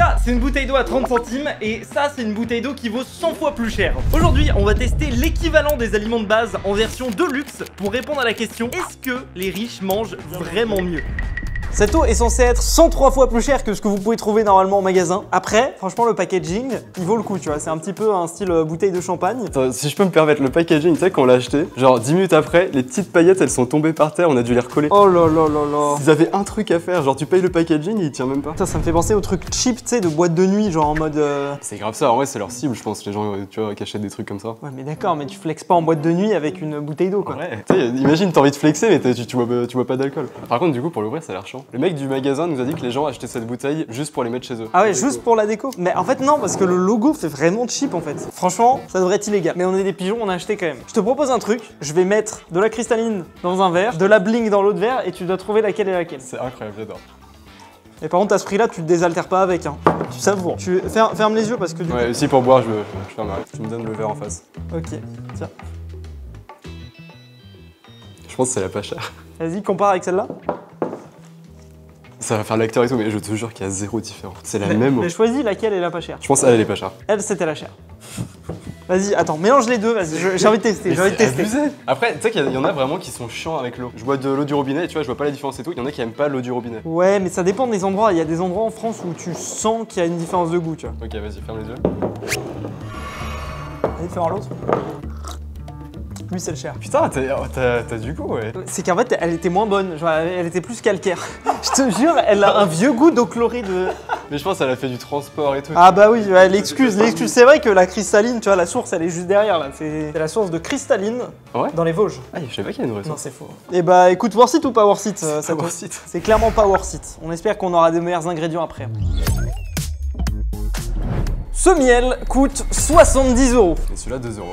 Ça, c'est une bouteille d'eau à 30 centimes et ça, c'est une bouteille d'eau qui vaut 100 fois plus cher. Aujourd'hui, on va tester l'équivalent des aliments de base en version de luxe pour répondre à la question: est-ce que les riches mangent vraiment mieux? Cette eau est censée être 103 fois plus chère que ce que vous pouvez trouver normalement en magasin. Après, franchement, le packaging, il vaut le coup, tu vois. C'est un petit peu un style bouteille de champagne. Attends, si je peux me permettre, le packaging, tu sais, quand on l'a acheté, genre 10 minutes après, les petites paillettes, elles sont tombées par terre, on a dû les recoller. Oh là là là là. Ils avaient un truc à faire, genre tu payes le packaging et il tient même pas. Ça me fait penser au truc cheap, tu sais, de boîte de nuit, genre en mode... C'est grave ça, en vrai, c'est leur cible, je pense, les gens, tu vois, qui achètent des trucs comme ça. Ouais, mais d'accord, mais tu flexes pas en boîte de nuit avec une bouteille d'eau, quoi. Ouais, tu sais, imagine, t'as envie de flexer, mais tu bois pas d'alcool. Par contre, du coup, pour l'ouvrir, ça a l'air chiant. Le mec du magasin nous a dit que les gens achetaient cette bouteille juste pour les mettre chez eux. Ah ouais, juste pour la déco. Mais en fait non, parce que le logo fait vraiment cheap en fait. Franchement, ça devrait être illégal. Mais on est des pigeons, on a acheté quand même. Je te propose un truc, je vais mettre de la cristalline dans un verre, de la bling dans l'autre verre et tu dois trouver laquelle est laquelle. C'est incroyable, j'adore. Et par contre à ce prix là, tu te désaltères pas avec, hein. Tu savoures. Ferme les yeux parce que du coup... Ouais, aussi pour boire, je ferme. Tu me donnes le verre en face. Ok, tiens. Je pense que c'est la pas chère. Vas-y, compare avec celle-là. Ça va faire l'acteur et tout, mais je te jure qu'il y a zéro différence. C'est la même. Mais choisis laquelle est la pas chère. Je pense qu'elle, elle est pas chère. Elle, c'était la chère. Vas-y, attends, mélange les deux, vas-y, j'ai envie de tester, Abusé. Après, tu sais qu'il y en a vraiment qui sont chiants avec l'eau. Je bois de l'eau du robinet et tu vois, je vois pas la différence et tout. Il y en a qui aiment pas l'eau du robinet. Ouais, mais ça dépend des endroits. Il y a des endroits en France où tu sens qu'il y a une différence de goût, tu vois. Ok, vas-y, ferme les yeux. Vas-y, fais voir l'autre. Lui, c'est le cher. Putain, t'as du goût, ouais. C'est qu'en fait, elle était moins bonne, genre elle était plus calcaire. Je te jure, elle a un vieux goût d'eau chlorée de... Mais je pense qu'elle a fait du transport et tout. Ah bah oui, ouais, l'excuse. C'est vrai que la cristalline, tu vois, la source, elle est juste derrière, là. C'est la source de cristalline dans les Vosges. Ah, je savais pas qu'il y a une vraie Non, source. c'est faux. Et bah écoute, worth it ou pas worth it, C'est worth it. C'est clairement pas worth it. On espère qu'on aura des meilleurs ingrédients après. Ce miel coûte 70 €. Et celui-là, 2 euros.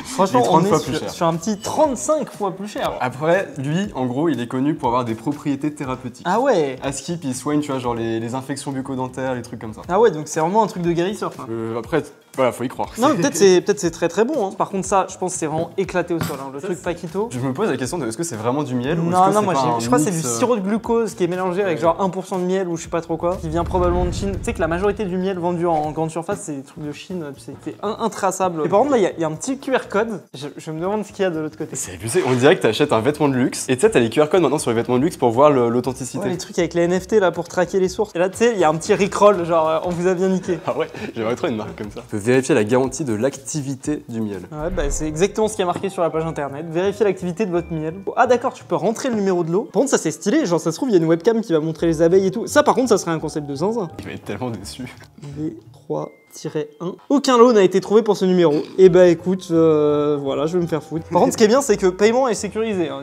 Franchement, Il est 30 on fois est plus cher. sur un petit 35 fois plus cher. Après, lui, en gros, il est connu pour avoir des propriétés thérapeutiques. Ah ouais. Askip, il soigne, tu vois, genre les infections bucco-dentaires, les trucs comme ça. Ah ouais, donc c'est vraiment un truc de guérisseur, quoi. Après, voilà, faut y croire. Non, mais peut-être c'est très très bon. Hein. Par contre, ça, je pense que c'est vraiment éclaté au sol. Hein. Le truc Paquito. Je me pose la question de est-ce que c'est vraiment du miel ou Non, est-ce que moi pas je crois que c'est du mix, sirop de glucose qui est mélangé avec genre 1% de miel ou je sais pas trop quoi, qui vient probablement de Chine. Tu sais que la majorité du miel vendu en grande surface, c'est des trucs de Chine, c'est intraçable. Et par contre, là, il y a un petit QR code. Je me demande ce qu'il y a de l'autre côté. C'est abusé, on dirait que t'achètes un vêtement de luxe et tu sais, t'as les QR codes maintenant sur les vêtements de luxe pour voir l'authenticité. Ouais, les trucs avec les NFT là pour traquer les sources. Et là, tu sais, il y a un petit rickroll, genre on vous a bien niqué. Ah ouais, j'aimerais trop une marque comme ça. Tu peux vérifier la garantie de l'activité du miel. Ouais, bah c'est exactement ce qui est marqué sur la page internet. Vérifier l'activité de votre miel. Ah d'accord, tu peux rentrer le numéro de l'eau. Par contre, ça c'est stylé, genre ça se trouve, il y a une webcam qui va montrer les abeilles et tout. Ça par contre, ça serait un concept de zinzin. Il va être tellement déçu. V3-1. Aucun lot n'a été trouvé pour ce numéro. Et bah écoute, voilà, je vais me faire foutre. Par contre, ce qui est bien, c'est que le paiement est sécurisé. Hein.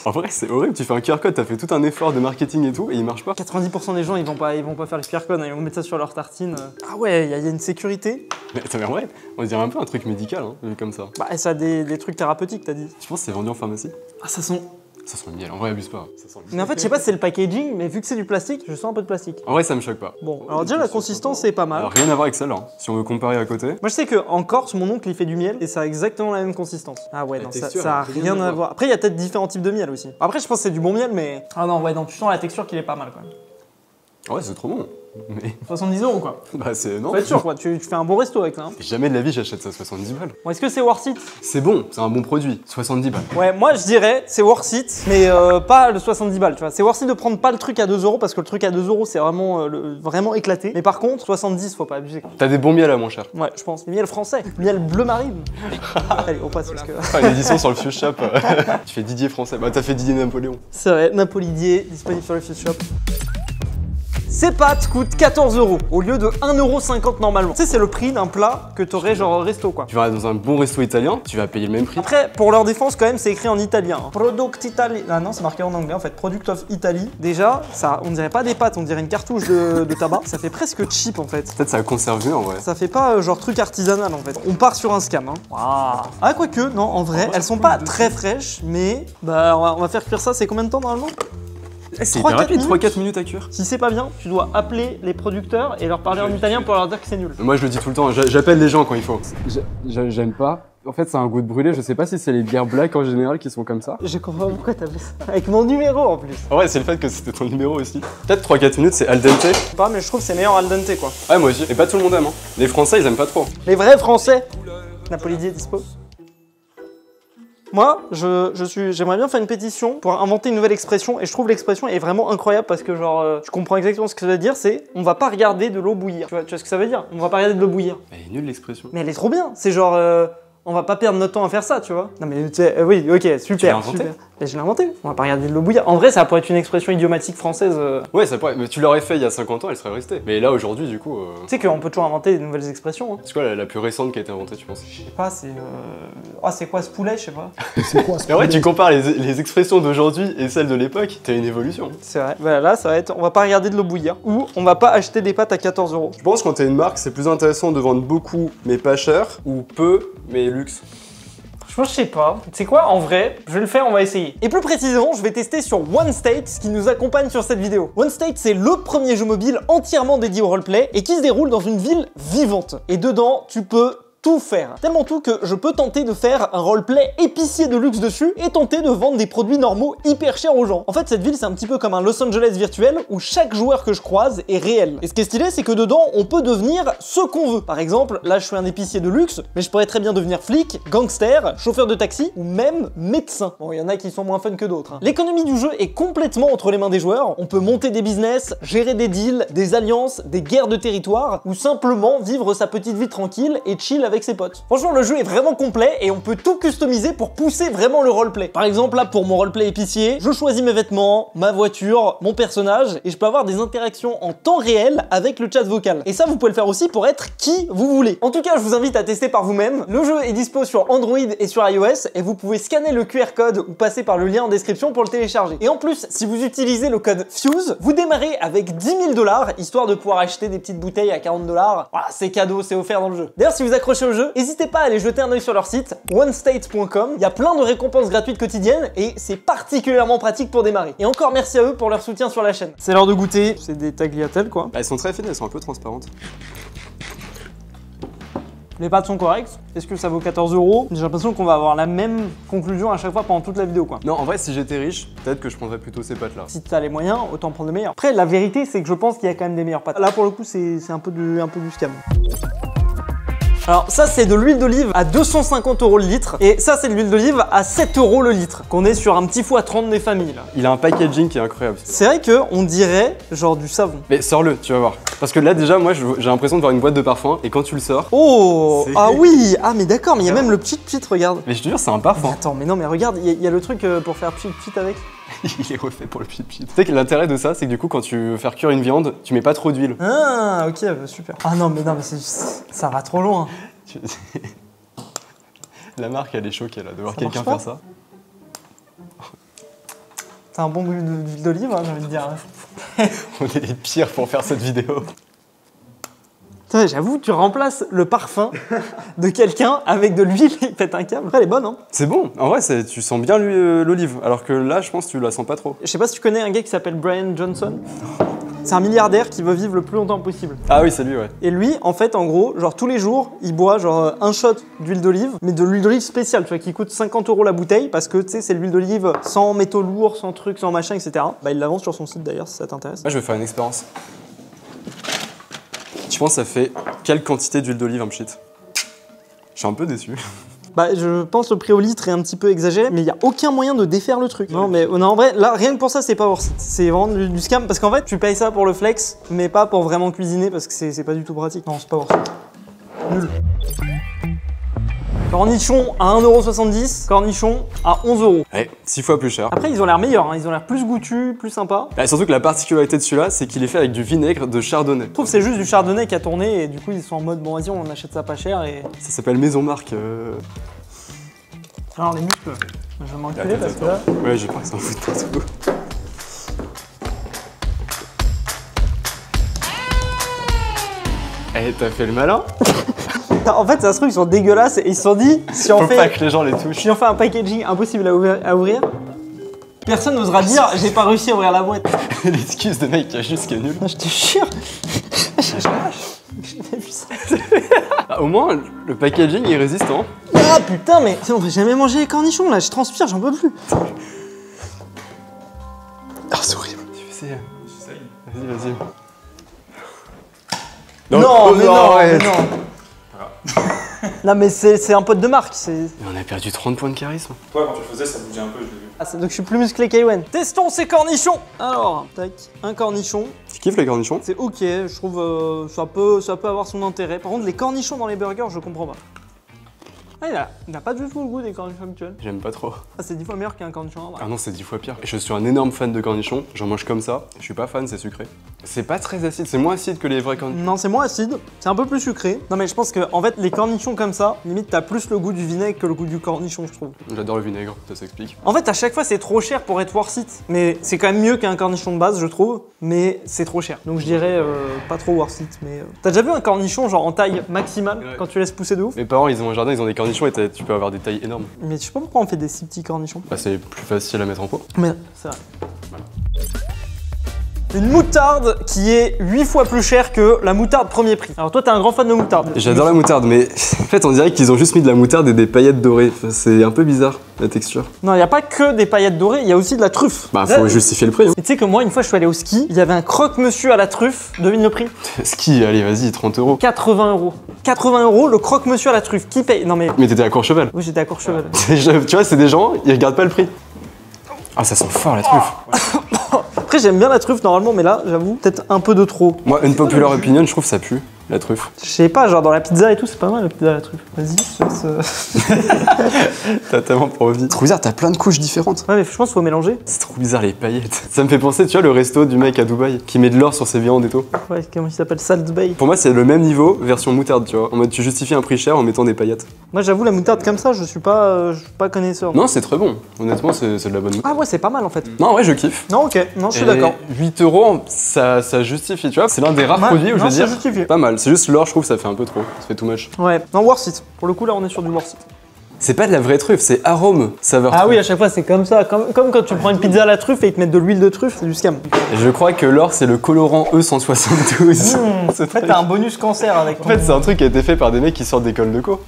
En vrai, c'est horrible, tu fais un QR code, t'as fait tout un effort de marketing et tout, et il marche pas. 90% des gens, ils vont pas faire les QR codes, hein. Ils vont mettre ça sur leur tartine. Ah ouais, il y a une sécurité. Mais attends, mais en vrai, on dirait un peu un truc médical, hein, vu comme ça. Bah, et ça a des trucs thérapeutiques, t'as dit. Je pense que c'est vendu en pharmacie. Ah, ça sent le miel, en vrai, abuse pas. Ça sent le miel. Mais en fait, je sais pas si c'est le packaging, mais vu que c'est du plastique, je sens un peu de plastique. En vrai, ça me choque pas. Bon, alors déjà, la consistance, c'est pas mal. Alors, rien à voir avec celle-là, hein, si on veut comparer à côté. Moi, je sais qu'en Corse, mon oncle, il fait du miel et ça a exactement la même consistance. Ah ouais, non, ça a rien à voir. Après, il y a peut-être différents types de miel aussi. Après, je pense que c'est du bon miel, mais... Ah non, ouais, non, tu sens la texture qu'il est pas mal, quand même. Ouais, c'est trop bon. Mais 70 € quoi. bah, c'est non. Faut être sûr, quoi. Tu fais un bon resto avec ça. Hein. Jamais de la vie, j'achète ça à 70 balles. Bon, est-ce que c'est worth it? C'est bon, c'est un bon produit. 70 balles. Ouais, moi je dirais c'est worth it, mais pas le 70 balles, tu vois. C'est worth it de prendre pas le truc à 2 € parce que le truc à 2 € c'est vraiment, vraiment éclaté. Mais par contre, 70, faut pas abuser. T'as des bons miels à moins cher. Ouais, je pense. Les miels français. Miel bleu marine. Allez, on passe parce que. Ah, l'édition sur le Fuse Shop. Tu fais Didier français. Bah, t'as fait Didier Napoléon. C'est vrai, Napolidier, disponible sur le Fuse Shop. Ces pâtes coûtent 14 € au lieu de 1,50 € normalement. Tu sais, c'est le prix d'un plat que t'aurais genre au resto quoi. Tu vas dans un bon resto italien, tu vas payer le même prix. Après, pour leur défense, quand même, c'est écrit en italien. Hein. Product Italy. Ah non, c'est marqué en anglais en fait. Product of Italy. Déjà, ça, on dirait pas des pâtes, on dirait une cartouche de tabac. Ça fait presque cheap en fait. Peut-être ça a conservé en vrai. Ça fait pas genre truc artisanal en fait. On part sur un scam. Hein. Waouh. Ah, quoique, non, en vrai, elles sont pas très fraîches, mais bah, on va faire cuire ça. C'est combien de temps normalement? C'est hyper rapide, 3-4 minutes à cuire. Si c'est pas bien, tu dois appeler les producteurs et leur parler en italien pour leur dire que c'est nul. Moi je le dis tout le temps, j'appelle les gens quand il faut. J'aime pas En fait, c'est un goût de brûlé. Je sais pas si c'est les bières black en général qui sont comme ça. Je comprends pourquoi t'as fait ça. Avec mon numéro en plus. En vrai, c'est le fait que c'était ton numéro aussi. Peut-être 3-4 minutes, c'est al dente. Pas, mais je trouve que c'est meilleur al dente quoi. Ouais, moi aussi. Et pas tout le monde aime. Hein. Les Français, ils aiment pas trop. Les vrais Français. Napolidi est dispo. Moi, j'aimerais bien faire une pétition pour inventer une nouvelle expression et je trouve l'expression est vraiment incroyable parce que genre, tu comprends exactement ce que ça veut dire, c'est on va pas regarder de l'eau bouillir. Tu vois ce que ça veut dire? On va pas regarder de l'eau bouillir. Elle est nulle l'expression. Mais elle est trop bien. C'est genre, on va pas perdre notre temps à faire ça, tu vois. Non mais tu sais, oui, ok, super. Tu l'as inventé? Super. Mais je l'ai inventé. On va pas regarder de l'eau bouillir. En vrai, ça pourrait être une expression idiomatique française. Ouais, ça pourrait. Mais tu l'aurais fait il y a 50 ans, elle serait restée. Mais là, aujourd'hui, du coup. Tu sais qu'on peut toujours inventer des nouvelles expressions. Hein. C'est quoi la plus récente qui a été inventée, tu penses? Je sais pas, c'est. Ah, c'est quoi ce poulet? Je sais pas. C'est quoi ce Mais ouais, tu compares les expressions d'aujourd'hui et celles de l'époque, t'as une évolution. C'est vrai. Voilà, là, ça va être. On va pas regarder de l'eau bouillir. Ou on va pas acheter des pâtes à 14 €. Je pense que quand t'es une marque, c'est plus intéressant de vendre beaucoup mais pas cher ou peu mais luxe. Je sais pas. Tu sais quoi, en vrai, je vais le faire, on va essayer. Et plus précisément, je vais tester sur OneState qui nous accompagne sur cette vidéo. OneState, c'est le premier jeu mobile entièrement dédié au roleplay et qui se déroule dans une ville vivante. Et dedans, tu peux tout faire. Tellement tout que je peux tenter de faire un roleplay épicier de luxe dessus et tenter de vendre des produits normaux hyper chers aux gens. En fait, cette ville, c'est un petit peu comme un Los Angeles virtuel où chaque joueur que je croise est réel. Et ce qui est stylé, c'est que dedans, on peut devenir ce qu'on veut. Par exemple, là, je suis un épicier de luxe, mais je pourrais très bien devenir flic, gangster, chauffeur de taxi ou même médecin. Bon, il y en a qui sont moins fun que d'autres. Hein. L'économie du jeu est complètement entre les mains des joueurs. On peut monter des business, gérer des deals, des alliances, des guerres de territoire ou simplement vivre sa petite vie tranquille et chill avec ses potes. Franchement, le jeu est vraiment complet et on peut tout customiser pour pousser vraiment le roleplay. Par exemple, là, pour mon roleplay épicier, je choisis mes vêtements, ma voiture, mon personnage et je peux avoir des interactions en temps réel avec le chat vocal. Et ça, vous pouvez le faire aussi pour être qui vous voulez. En tout cas, je vous invite à tester par vous-même. Le jeu est dispo sur Android et sur iOS et vous pouvez scanner le QR code ou passer par le lien en description pour le télécharger. Et en plus, si vous utilisez le code FUSE, vous démarrez avec 10 000 $, histoire de pouvoir acheter des petites bouteilles à 40 $. Voilà, c'est cadeau, c'est offert dans le jeu. D'ailleurs, si vous accrochez au jeu, n'hésitez pas à aller jeter un œil sur leur site, onestate.com. Il y a plein de récompenses gratuites quotidiennes et c'est particulièrement pratique pour démarrer. Et encore merci à eux pour leur soutien sur la chaîne. C'est l'heure de goûter, c'est des tagliatelles quoi. Elles sont très fines, elles sont un peu transparentes. Les pâtes sont correctes. Est-ce que ça vaut 14 €? J'ai l'impression qu'on va avoir la même conclusion à chaque fois pendant toute la vidéo quoi. Non, en vrai, si j'étais riche, peut-être que je prendrais plutôt ces pâtes là. Si t'as les moyens, autant prendre les meilleurs. Après, la vérité, c'est que je pense qu'il y a quand même des meilleures pâtes. Là, pour le coup, c'est un peu du scam. Alors ça c'est de l'huile d'olive à 250 € le litre et ça c'est de l'huile d'olive à 7 € le litre. Qu'on est sur un petit x30 des familles là. Il a un packaging qui est incroyable. C'est vrai que on dirait genre du savon. Mais sors-le, tu vas voir. Parce que là déjà moi j'ai l'impression de voir une boîte de parfum et quand tu le sors... Oh ah oui. Ah mais d'accord, mais il y a même le pchit regarde. Mais je te jure c'est un parfum. Mais attends, mais non mais regarde, il y a le truc pour faire pchit avec. Il est refait pour le pchit. Tu sais que l'intérêt de ça c'est que du coup quand tu veux faire cuire une viande, tu mets pas trop d'huile. Ah ok, super. Ah non mais ça va trop loin. La marque elle est choquée là de voir Ça quelqu'un marche pas faire ça. T'as un bon goût d'huile d'olive, hein, j'ai envie de dire. On est les pires pour faire cette vidéo. J'avoue, tu remplaces le parfum de quelqu'un avec de l'huile et pète un câble. Après, elle est bonne, hein. C'est bon, en vrai tu sens bien l'olive, alors que là je pense que tu la sens pas trop. Je sais pas si tu connais un gars qui s'appelle Brian Johnson. C'est un milliardaire qui veut vivre le plus longtemps possible. Ah oui, c'est lui, ouais. Et lui, en fait, en gros, genre tous les jours, il boit genre un shot d'huile d'olive, mais de l'huile d'olive spéciale, tu vois, qui coûte 50 € la bouteille, parce que tu sais, c'est l'huile d'olive sans métaux lourds, sans trucs, sans machin, etc. Bah, il la vend sur son site d'ailleurs, si ça t'intéresse. Moi, je vais faire une expérience. Tu penses que ça fait quelle quantité d'huile d'olive un pchit? Je suis un peu déçu. Bah, je pense que le prix au litre est un petit peu exagéré, mais il n'y a aucun moyen de défaire le truc. Non, mais non, en vrai, là, rien que pour ça, c'est pas worth it. C'est vraiment du scam, parce qu'en fait, tu payes ça pour le flex, mais pas pour vraiment cuisiner, parce que c'est pas du tout pratique. Non, c'est pas worth it. Nul. Cornichon à 1,70 €, cornichon à 11 €. Ouais, 6 fois plus cher. Après, ils ont l'air meilleurs, hein. Ils ont l'air plus goûtus, plus sympas. Bah, surtout que la particularité de celui-là, c'est qu'il est fait avec du vinaigre de chardonnay. Je trouve que c'est juste du chardonnay qui a tourné, et du coup, ils sont en mode, bon, vas-y, on achète ça pas cher, et... Ça s'appelle Maison Marque. Alors, les muscles, je vais m'enculer parce que là... Ouais, j'ai pas que ça en fout partout. Eh, t'as fait le malin? En fait, ça se trouve, ils sont dégueulasses, et ils se sont dit, si on Faut fait... pas que les gens les touchent. Si on fait un packaging impossible à ouvrir, personne n'osera dire j'ai pas réussi à ouvrir la boîte. L'excuse de mec qui a juste qui est nul. Non, je te jure. J'ai vu ça. Ah, au moins, le packaging est résistant. Ah putain, mais on va jamais manger les cornichons là, je transpire, j'en peux plus. Ah, c'est horrible. Tu fais Vas-y, vas-y. Non, mais non. Non, mais c'est un pote de marque, c'est... On a perdu 30 points de charisme. Toi, quand tu le faisais, ça bougeait un peu, je l'ai vu. Ah, donc je suis plus musclé qu'Ewen. Testons ces cornichons. Alors, tac, un cornichon. Tu kiffes les cornichons? C'est ok, je trouve ça peut avoir son intérêt. Par contre, les cornichons dans les burgers, je comprends pas. Ah, il a pas du tout le goût des cornichons habituels. J'aime pas trop. Ah, c'est 10 fois meilleur qu'un cornichon en vrai. Ah non, c'est 10 fois pire. Je suis un énorme fan de cornichons, j'en mange comme ça. Je suis pas fan, c'est sucré. C'est pas très acide, c'est moins acide que les vrais cornichons. Non, c'est moins acide, c'est un peu plus sucré. Non, mais je pense que en fait, les cornichons comme ça, limite, t'as plus le goût du vinaigre que le goût du cornichon, je trouve. J'adore le vinaigre, ça s'explique. En fait, à chaque fois, c'est trop cher pour être worth it. Mais c'est quand même mieux qu'un cornichon de base, je trouve. Mais c'est trop cher. Donc je dirais pas trop worth it. Mais t'as déjà vu un cornichon genre en taille maximale quand tu laisses pousser de ouf? Mes parents, ils ont un jardin, ils ont des cornichons et tu peux avoir des tailles énormes. Mais je sais pas pourquoi on fait des si petits cornichons. Bah, c'est plus facile à mettre en pot. Mais c'est vrai. Une moutarde qui est 8 fois plus chère que la moutarde premier prix. Alors toi, t'es un grand fan de moutarde. J'adore la moutarde, mais en fait, on dirait qu'ils ont juste mis de la moutarde et des paillettes dorées. Enfin, c'est un peu bizarre, la texture. Non, il n'y a pas que des paillettes dorées, il y a aussi de la truffe. Bah, faut justifier le prix. Hein. Et tu sais que moi, une fois, je suis allé au ski, il y avait un croque-monsieur à la truffe. Devine le prix? Ski, allez, vas-y, 30 €. 80 €. 80 €, le croque-monsieur à la truffe. Qui paye? Non mais... Mais t'étais à Courchevel. Oui, j'étais à Courchevel. Tu vois, c'est des gens, ils regardent pas le prix. Ah, ça sent fort la truffe. Après, j'aime bien la truffe normalement, mais là, j'avoue, peut-être un peu de trop. Moi, une populaire opinion, je trouve que ça pue, la truffe. Je sais pas, genre dans la pizza et tout, c'est pas mal la pizza à la truffe. Vas-y, T'as tellement pour envie. C'est trop bizarre, t'as plein de couches différentes. Ouais, mais je pense qu'il faut mélanger. C'est trop bizarre les paillettes. Ça me fait penser, tu vois, le resto du mec à Dubaï qui met de l'or sur ses viandes et tout. Ouais, comment il s'appelle? Salt Bay. Pour moi, c'est le même niveau, version moutarde, tu vois. En mode, tu justifies un prix cher en mettant des paillettes. Moi, j'avoue, la moutarde comme ça, je suis pas connaisseur. Non, c'est très bon. Honnêtement, c'est de la bonne moutarde. Ah ouais, c'est pas mal en fait. Non, ouais, je kiffe. Non, ok, non, je suis Et d'accord. 8 €, ça justifie, tu vois. C'est l'un des rares produits où je non, veux c'est dire. justifié. Pas mal. C'est juste l'or, je trouve, ça fait un peu trop. Ça fait too much. Ouais, non, worth it. Pour le coup, là, on est sur du worth it. C'est pas de la vraie truffe, c'est arôme, saveur. Ah truffe. oui, à chaque fois, c'est comme ça. Comme quand tu prends une pizza à la truffe et ils te mettent de l'huile de truffe, c'est du scam. Et je crois que l'or, c'est le colorant E172. En fait, t'as un bonus cancer avec. En fait, c'est un truc qui a été fait par des mecs qui sortent d'école de co.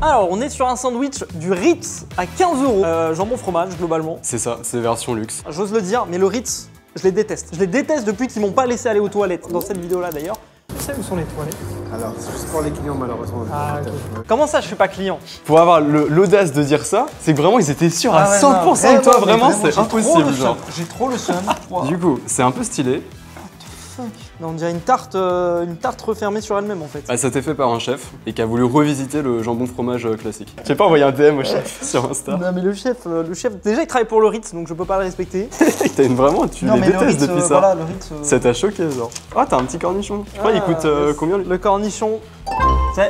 Alors, on est sur un sandwich du Ritz à 15 €. Jambon fromage, globalement. C'est ça, c'est version luxe. J'ose le dire, mais le Ritz, je les déteste. Je les déteste depuis qu'ils m'ont pas laissé aller aux toilettes. Dans cette vidéo-là, d'ailleurs. Tu sais où sont les toilettes? Alors, c'est juste pour les clients, malheureusement. Ah, ok. Comment ça, je suis pas client? Pour avoir l'audace de dire ça, c'est que vraiment ils étaient sûrs à Ah ouais, 100% non, de toi, mais vraiment, c'est j'ai trop impossible. le Genre. seum. J'ai trop le seum. Wow. Du coup, c'est un peu stylé. Non, on dirait une tarte refermée sur elle-même en fait. Ah, ça a été fait par un chef et qui a voulu revisiter le jambon fromage classique. Je sais pas envoyer un DM au chef sur Insta. Non mais le chef, déjà il travaille pour le Ritz donc je peux pas le respecter. T'as une vraiment, tu les détestes depuis ça. Voilà, le Ritz. Ça t'a choqué genre. Ah, t'as un petit cornichon. Je crois il coûte yes. combien lui? Le cornichon,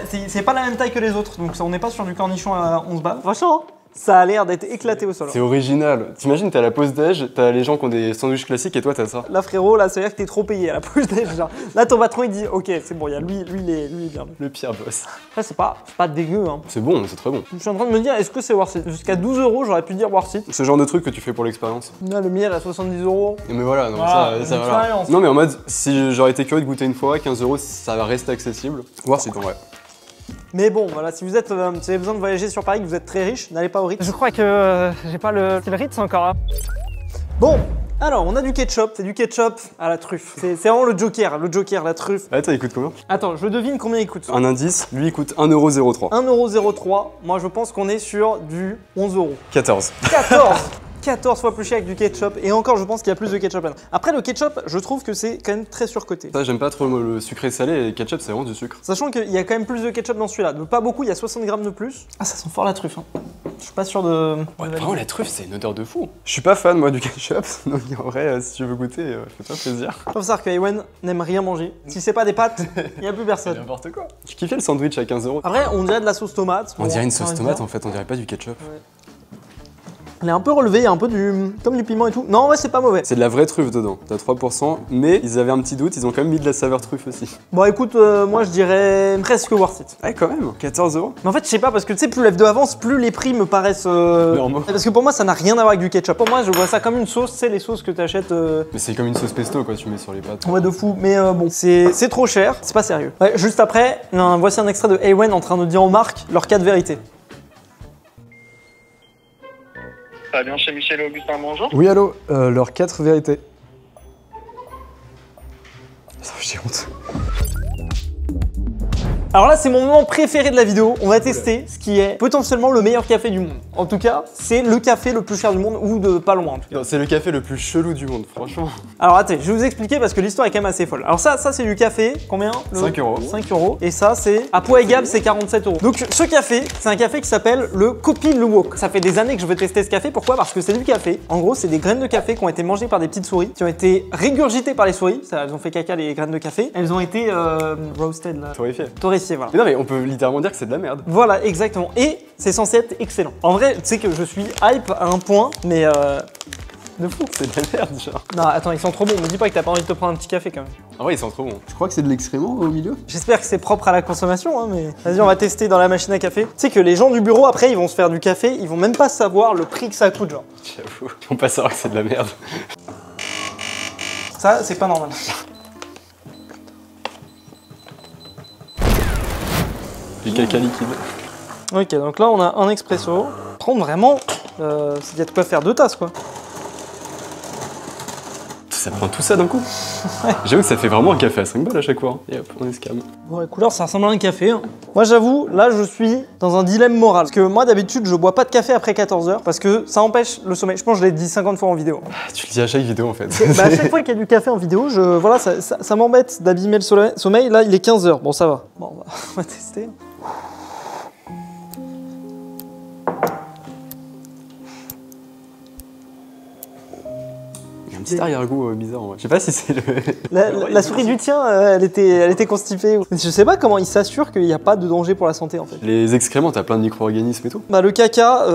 c'est pas la même taille que les autres donc on n'est pas sur du cornichon à 11 balles. Franchement, ça a l'air d'être éclaté au sol. C'est original. T'imagines, t'as la pause déj, t'as les gens qui ont des sandwichs classiques et toi t'as ça. Là frérot, là ça veut dire que t'es trop payé à la pause déj. Genre. Là ton patron il dit ok c'est bon, il y a lui il est bien. Le pire boss. Après c'est pas dégueu hein. C'est bon, c'est très bon. Je suis en train de me dire est-ce que c'est worth it? Jusqu'à 12 € j'aurais pu dire worth it. Ce genre de truc que tu fais pour l'expérience. Là le miel à 70 €. Mais voilà, non, Voilà, ça une voilà. expérience. Non mais en mode, si j'aurais été curieux de goûter une fois, 15 €, ça va rester accessible. Voir si t'en vrai. Mais bon, voilà, si vous avez besoin de voyager sur Paris, que vous êtes très riche, n'allez pas au Ritz. Je crois que j'ai pas le Ritz encore. Hein. Bon, alors on a du ketchup, c'est du ketchup à la truffe. C'est vraiment le Joker, la truffe. Attends, il coûte combien? Attends, je devine combien il coûte. Un indice, lui il coûte 1,03 €. 1,03 €, moi je pense qu'on est sur du 11 €. 14. 14 fois plus cher que du ketchup, et encore je pense qu'il y a plus de ketchup là. Après le ketchup, je trouve que c'est quand même très surcoté. Ça, j'aime pas trop le sucré salé et le ketchup, c'est vraiment du sucre. Sachant qu'il y a quand même plus de ketchup dans celui-là, pas beaucoup, il y a 60 grammes de plus. Ah ça sent fort la truffe, hein. Je suis pas sûr de... Ouais, vraiment la truffe, c'est une odeur de fou. Je suis pas fan moi du ketchup, donc en vrai, si tu veux goûter, fais-toi plaisir. Faut savoir que Ewen n'aime rien manger. Si c'est pas des pâtes, il y a plus personne. N'importe quoi. Tu kiffais le sandwich à 15 €? Après, on dirait de la sauce tomate. On dirait une sauce tomate en fait, on dirait pas du ketchup. Ouais. Elle est un peu relevée, il y a un peu comme du piment et tout. Non, ouais, c'est pas mauvais. C'est de la vraie truffe dedans, t'as 3%, mais ils avaient un petit doute, ils ont quand même mis de la saveur truffe aussi. Bon, écoute, moi je dirais presque worth it. Ouais, quand même, 14 €. Mais en fait, je sais pas, parce que tu sais, plus l'F2 avance, plus les prix me paraissent. Normaux. Parce que pour moi, ça n'a rien à voir avec du ketchup. Pour moi, je vois ça comme une sauce, tu sais, les sauces que t'achètes. Mais c'est comme une sauce pesto, quoi, tu mets sur les pâtes. Ouais, de fou. Mais bon, c'est trop cher, c'est pas sérieux. Ouais, juste après, voici un extrait de Ewen en train de dire aux marques leur cas de vérité. Ça va bien chez Michel et Augustin, bonjour. Oui, allô, leurs 4 vérités. J'ai honte. Alors là, c'est mon moment préféré de la vidéo. On va tester ce qui est potentiellement le meilleur café du monde. En tout cas, c'est le café le plus cher du monde ou de pas loin en tout cas. Non, c'est le café le plus chelou du monde, franchement. Alors attends, je vais vous expliquer parce que l'histoire est quand même assez folle. Alors ça c'est du café, combien 5 €. 5 €. Et ça c'est, à poids égal, c'est 47 €. Donc ce café, c'est un café qui s'appelle le Kopi Luwak. Ça fait des années que je veux tester ce café. Pourquoi? Parce que c'est du café. En gros, c'est des graines de café qui ont été mangées par des petites souris, qui ont été régurgitées par les souris. Ça, elles ont fait caca les graines de café. Elles ont été roasted là. Torréfié. Torréfiées, voilà. Mais non, mais on peut littéralement dire que c'est de la merde. Voilà, exactement. Et c'est censé être excellent. En vrai, tu sais que je suis hype à un point, mais de fou. C'est de la merde, genre. Non, attends, ils sont trop bons. Me dis pas que t'as pas envie de te prendre un petit café quand même. En vrai, ils sont trop bons. Je crois que c'est de l'excrément au milieu. J'espère que c'est propre à la consommation, hein, mais vas-y, on va tester dans la machine à café. Tu sais que les gens du bureau, après, ils vont se faire du café, ils vont même pas savoir le prix que ça coûte, genre. J'avoue. Ils vont pas savoir que c'est de la merde. Ça, c'est pas normal. Du caca liquide. Ok, donc là, on a un expresso. Prendre vraiment, il y a de quoi faire 2 tasses, quoi. Ça prend tout ça d'un coup. J'avoue que ça fait vraiment un café à 5 balles à chaque fois. Et hop, on escame. Bon, la couleur, ça ressemble à un café. Hein. Moi, j'avoue, là, je suis dans un dilemme moral. Parce que moi, d'habitude, je bois pas de café après 14 h parce que ça empêche le sommeil. Je pense que je l'ai dit 50 fois en vidéo. Tu le dis à chaque vidéo en fait. Bah, à chaque fois qu'il y a du café en vidéo, voilà, ça m'embête d'abîmer le sommeil. Là, il est 15 h. Bon, ça va. Bon, on va tester. Un petit arrière-goût bizarre en vrai. Je sais pas si c'est le. La souris du tien, elle était constipée. Je sais pas comment il s'assure qu'il n'y a pas de danger pour la santé en fait. Les excréments, t'as plein de micro-organismes et tout. Bah, le caca,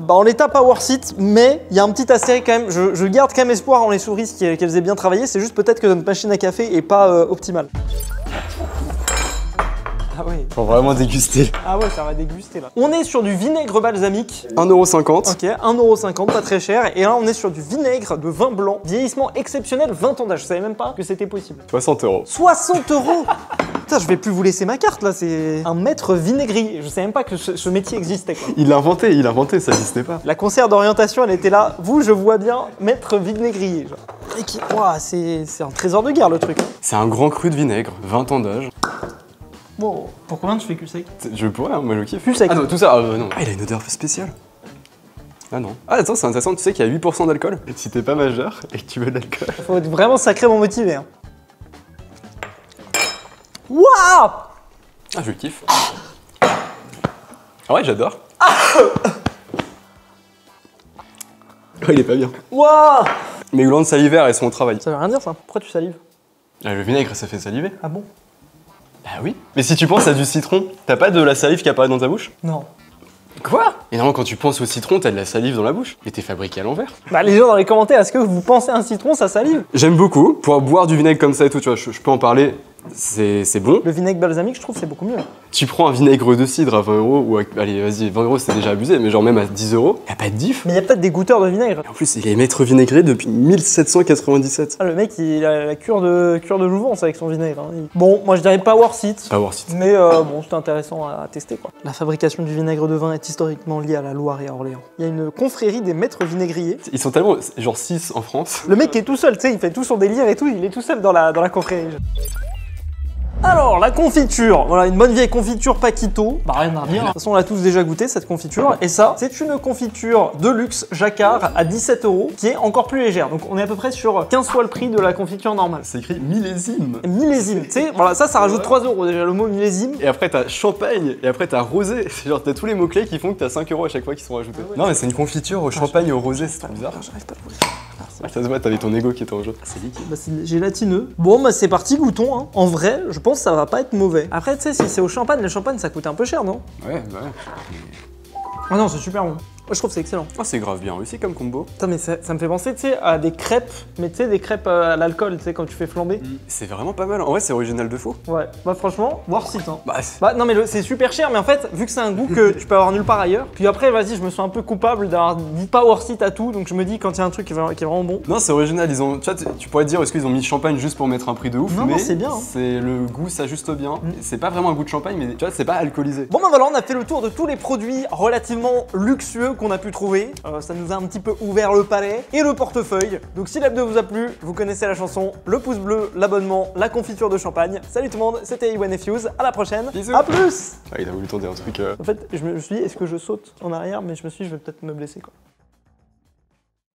en l'état pas worth it, mais il y a un petit astérix quand même. Je garde quand même espoir en les souris qu'elles aient bien travaillé. C'est juste peut-être que notre machine à café est pas optimale. Ah ouais. Faut vraiment déguster. Ah ouais, ça va déguster là. On est sur du vinaigre balsamique. 1,50 €. Ok, 1,50 €, pas très cher. Et là, on est sur du vinaigre de vin blanc. Vieillissement exceptionnel, 20 ans d'âge. Je savais même pas que c'était possible. 60 €. 60 €. Putain, je vais plus vous laisser ma carte là. C'est un maître vinaigrier. Je savais même pas que ce métier existait quoi. Il l'a inventé, ça n'existait pas. La conseillère d'orientation, elle était là. Vous, je vois bien, maître vinaigrier. Genre. Et qui... Ouah, c'est un trésor de guerre le truc. C'est un grand cru de vinaigre, 20 ans d'âge. Bon, pour combien tu fais cul sec? Je pourrais, hein, moi je kiffe. Cul sec. Ah non, tout ça, non. Ah, il a une odeur spéciale. Ah non. Ah attends, c'est intéressant, tu sais qu'il y a 8% d'alcool. Si t'es pas majeur et que tu veux de l'alcool. Faut être vraiment sacrément motivé. Hein. Waouh! Ah, je kiffe. Ah ouais, j'adore. Oh, il est pas bien. Waouh! Mes glandes salivaires, elles sont au travail. Ça veut rien dire ça. Pourquoi tu salives? Ah, le vinaigre, ça fait saliver. Ah bon? Bah oui. Mais si tu penses à du citron, t'as pas de la salive qui apparaît dans ta bouche? Non. Quoi? Et normalement, quand tu penses au citron, t'as de la salive dans la bouche. Mais t'es fabriqué à l'envers. Bah les gens dans les commentaires, est-ce que vous pensez à un citron, ça salive? J'aime beaucoup. Pour boire du vinaigre comme ça et tout, tu vois, je peux en parler. C'est bon. Le vinaigre balsamique, je trouve, c'est beaucoup mieux. Tu prends un vinaigre de cidre à 20 € ou allez, vas-y, 20 € c'est déjà abusé, mais genre même à 10 €, y a pas de diff. Mais il y a peut-être des goûteurs de vinaigre. En plus, il est maître vinaigré depuis 1797. Ah, le mec, il a la cure de jouvence avec son vinaigre. Hein. Bon, moi je dirais pas worth it. Pas worth it. Mais bon, c'était intéressant à tester quoi. La fabrication du vinaigre de vin est historiquement liée à la Loire et à Orléans. Il y a une confrérie des maîtres vinaigriers. Ils sont tellement, genre 6 en France. Le mec est tout seul, tu sais, il fait tout son délire et tout, il est tout seul dans la confrérie. Alors, la confiture, voilà, une bonne vieille confiture Paquito. Bah rien à dire. De toute façon, on l'a tous déjà goûté cette confiture. Et ça, c'est une confiture de luxe Jacquard à 17 € qui est encore plus légère. Donc on est à peu près sur 15 fois le prix de la confiture normale. C'est écrit millésime. Millésime, tu sais, voilà, ça rajoute 3 € déjà, le mot millésime. Et après t'as champagne, et après t'as rosé. C'est genre t'as tous les mots-clés qui font que t'as 5 € à chaque fois qui sont rajoutés. Non mais c'est une confiture au champagne et au rosé, c'est trop bizarre. J'arrive pas à le voir. Ah, ça se voit, t'avais ton ego qui était en jeu. C'est liquide. Bah, c'est gélatineux. Bon, bah c'est parti, goûtons. Hein. En vrai, je pense que ça va pas être mauvais. Après, tu sais, si c'est au champagne, le champagne ça coûte un peu cher, non? Ouais. Ah non, c'est super bon. je trouve que c'est excellent. Ah, c'est grave bien réussi comme combo. Putain, mais ça me fait penser, tu sais, à des crêpes, mais tu sais, des crêpes à l'alcool, tu sais, quand tu fais flamber. C'est vraiment pas mal. En vrai, c'est original de fou. Ouais, bah franchement, voir site, hein. Bah, Non, mais c'est super cher, mais en fait, vu que c'est un goût que tu peux avoir nulle part ailleurs, puis après, vas-y, je me sens un peu coupable d'avoir dit pas worth it à tout, donc je me dis, quand il y a un truc qui est vraiment bon. non, c'est original. Ils ont, tu vois, tu pourrais te dire, est-ce qu'ils ont mis champagne juste pour mettre un prix de ouf? Non, mais c'est bien, hein. C'est le goût s'ajuste bien. C'est pas vraiment un goût de champagne, mais tu vois, c'est pas alcoolisé. Bon bah voilà, on a fait le tour de tous les produits relativement luxueux qu'on a pu trouver. Ça nous a un petit peu ouvert le palais et le portefeuille. Donc si l'abdo vous a plu, vous connaissez la chanson, le pouce bleu, l'abonnement, la confiture de champagne. Salut tout le monde, c'était Ewan et Fuse, à la prochaine. Bisous. À plus. Ah, il a voulu tenter un truc. En fait, je me suis dit, est-ce que je saute en arrière, mais je me suis dit, je vais peut-être me blesser quoi.